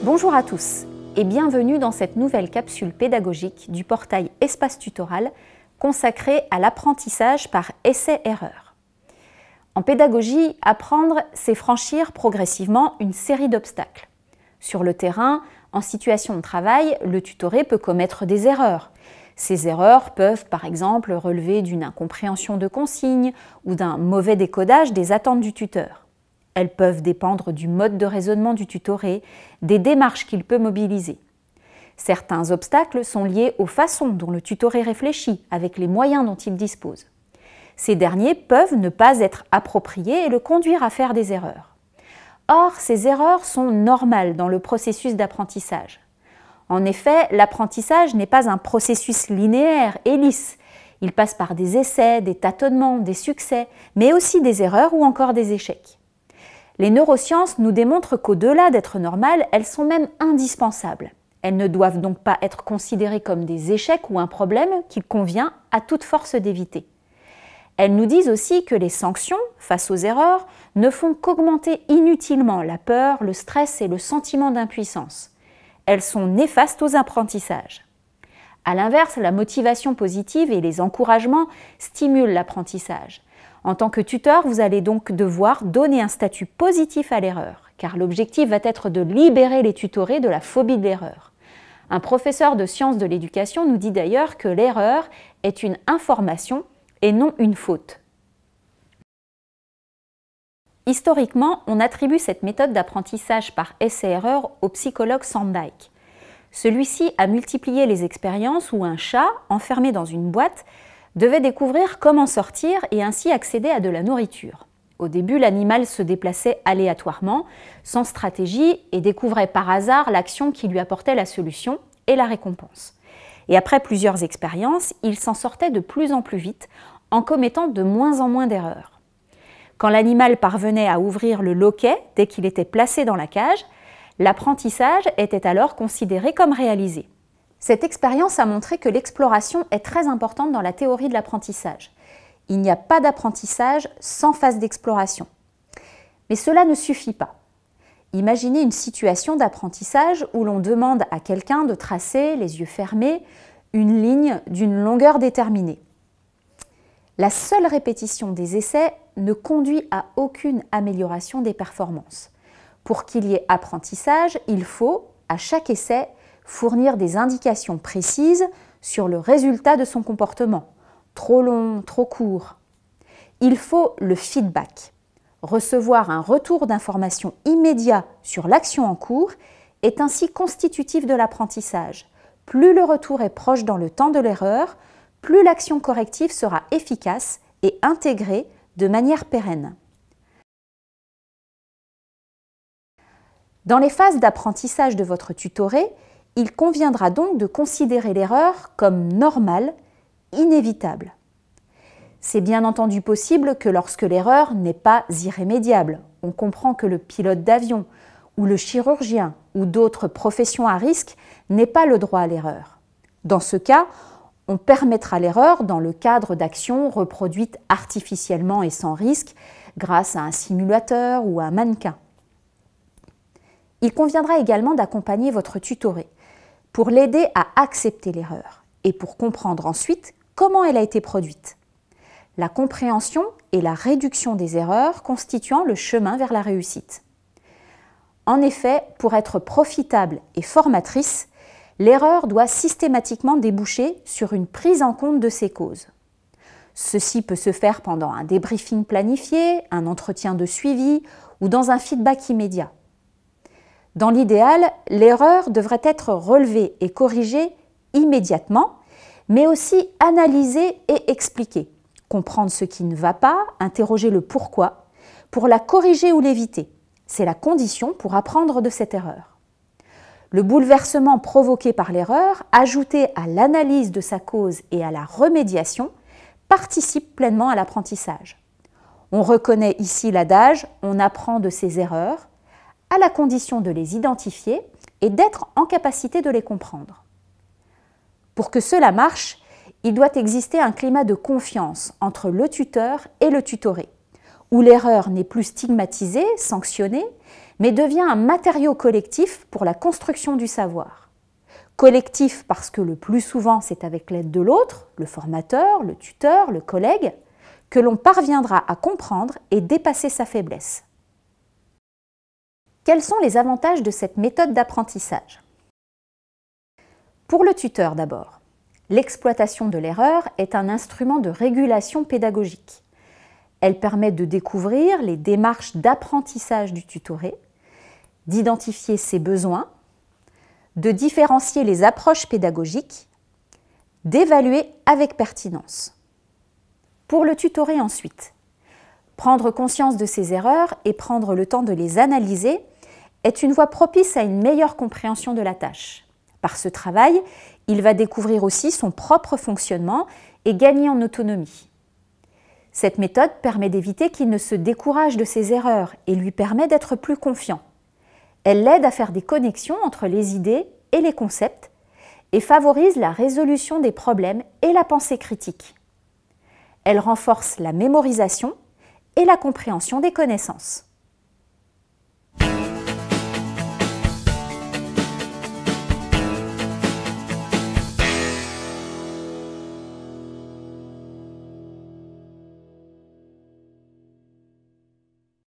Bonjour à tous et bienvenue dans cette nouvelle capsule pédagogique du portail Espace Tutoral consacré à l'apprentissage par essai-erreur. En pédagogie, apprendre, c'est franchir progressivement une série d'obstacles. Sur le terrain, en situation de travail, le tutoré peut commettre des erreurs. Ces erreurs peuvent par exemple relever d'une incompréhension de consignes ou d'un mauvais décodage des attentes du tuteur. Elles peuvent dépendre du mode de raisonnement du tutoré, des démarches qu'il peut mobiliser. Certains obstacles sont liés aux façons dont le tutoré réfléchit, avec les moyens dont il dispose. Ces derniers peuvent ne pas être appropriés et le conduire à faire des erreurs. Or, ces erreurs sont normales dans le processus d'apprentissage. En effet, l'apprentissage n'est pas un processus linéaire et lisse. Il passe par des essais, des tâtonnements, des succès, mais aussi des erreurs ou encore des échecs. Les neurosciences nous démontrent qu'au-delà d'être normales, elles sont même indispensables. Elles ne doivent donc pas être considérées comme des échecs ou un problème qu'il convient à toute force d'éviter. Elles nous disent aussi que les sanctions face aux erreurs ne font qu'augmenter inutilement la peur, le stress et le sentiment d'impuissance. Elles sont néfastes aux apprentissages. A l'inverse, la motivation positive et les encouragements stimulent l'apprentissage. En tant que tuteur, vous allez donc devoir donner un statut positif à l'erreur, car l'objectif va être de libérer les tutorés de la phobie de l'erreur. Un professeur de sciences de l'éducation nous dit d'ailleurs que l'erreur est une information et non une faute. Historiquement, on attribue cette méthode d'apprentissage par essai-erreur au psychologue Thorndike. Celui-ci a multiplié les expériences où un chat, enfermé dans une boîte, devait découvrir comment sortir et ainsi accéder à de la nourriture. Au début, l'animal se déplaçait aléatoirement, sans stratégie, et découvrait par hasard l'action qui lui apportait la solution et la récompense. Et après plusieurs expériences, il s'en sortait de plus en plus vite, en commettant de moins en moins d'erreurs. Quand l'animal parvenait à ouvrir le loquet dès qu'il était placé dans la cage, l'apprentissage était alors considéré comme réalisé. Cette expérience a montré que l'exploration est très importante dans la théorie de l'apprentissage. Il n'y a pas d'apprentissage sans phase d'exploration. Mais cela ne suffit pas. Imaginez une situation d'apprentissage où l'on demande à quelqu'un de tracer, les yeux fermés, une ligne d'une longueur déterminée. La seule répétition des essais ne conduit à aucune amélioration des performances. Pour qu'il y ait apprentissage, il faut, à chaque essai, fournir des indications précises sur le résultat de son comportement. Trop long, trop court. Il faut le feedback. Recevoir un retour d'information immédiat sur l'action en cours est ainsi constitutif de l'apprentissage. Plus le retour est proche dans le temps de l'erreur, plus l'action corrective sera efficace et intégrée de manière pérenne. Dans les phases d'apprentissage de votre tutoré, il conviendra donc de considérer l'erreur comme normale, inévitable. C'est bien entendu possible que lorsque l'erreur n'est pas irrémédiable, on comprend que le pilote d'avion ou le chirurgien ou d'autres professions à risque n'aient pas le droit à l'erreur. Dans ce cas, on permettra l'erreur dans le cadre d'actions reproduites artificiellement et sans risque grâce à un simulateur ou un mannequin. Il conviendra également d'accompagner votre tutoré pour l'aider à accepter l'erreur et pour comprendre ensuite comment elle a été produite. La compréhension et la réduction des erreurs constituant le chemin vers la réussite. En effet, pour être profitable et formatrice, l'erreur doit systématiquement déboucher sur une prise en compte de ses causes. Ceci peut se faire pendant un débriefing planifié, un entretien de suivi ou dans un feedback immédiat. Dans l'idéal, l'erreur devrait être relevée et corrigée immédiatement, mais aussi analysée et expliquée. Comprendre ce qui ne va pas, interroger le pourquoi, pour la corriger ou l'éviter. C'est la condition pour apprendre de cette erreur. Le bouleversement provoqué par l'erreur, ajouté à l'analyse de sa cause et à la remédiation, participe pleinement à l'apprentissage. On reconnaît ici l'adage « on apprend de ses erreurs », à la condition de les identifier et d'être en capacité de les comprendre. Pour que cela marche, il doit exister un climat de confiance entre le tuteur et le tutoré, où l'erreur n'est plus stigmatisée, sanctionnée, mais devient un matériau collectif pour la construction du savoir. Collectif parce que le plus souvent c'est avec l'aide de l'autre, le formateur, le tuteur, le collègue, que l'on parviendra à comprendre et dépasser sa faiblesse. Quels sont les avantages de cette méthode d'apprentissage? Pour le tuteur d'abord, l'exploitation de l'erreur est un instrument de régulation pédagogique. Elle permet de découvrir les démarches d'apprentissage du tutoré, d'identifier ses besoins, de différencier les approches pédagogiques, d'évaluer avec pertinence. Pour le tutoré ensuite, prendre conscience de ses erreurs et prendre le temps de les analyser est une voie propice à une meilleure compréhension de la tâche. Par ce travail, il va découvrir aussi son propre fonctionnement et gagner en autonomie. Cette méthode permet d'éviter qu'il ne se décourage de ses erreurs et lui permet d'être plus confiant. Elle l'aide à faire des connexions entre les idées et les concepts et favorise la résolution des problèmes et la pensée critique. Elle renforce la mémorisation et la compréhension des connaissances.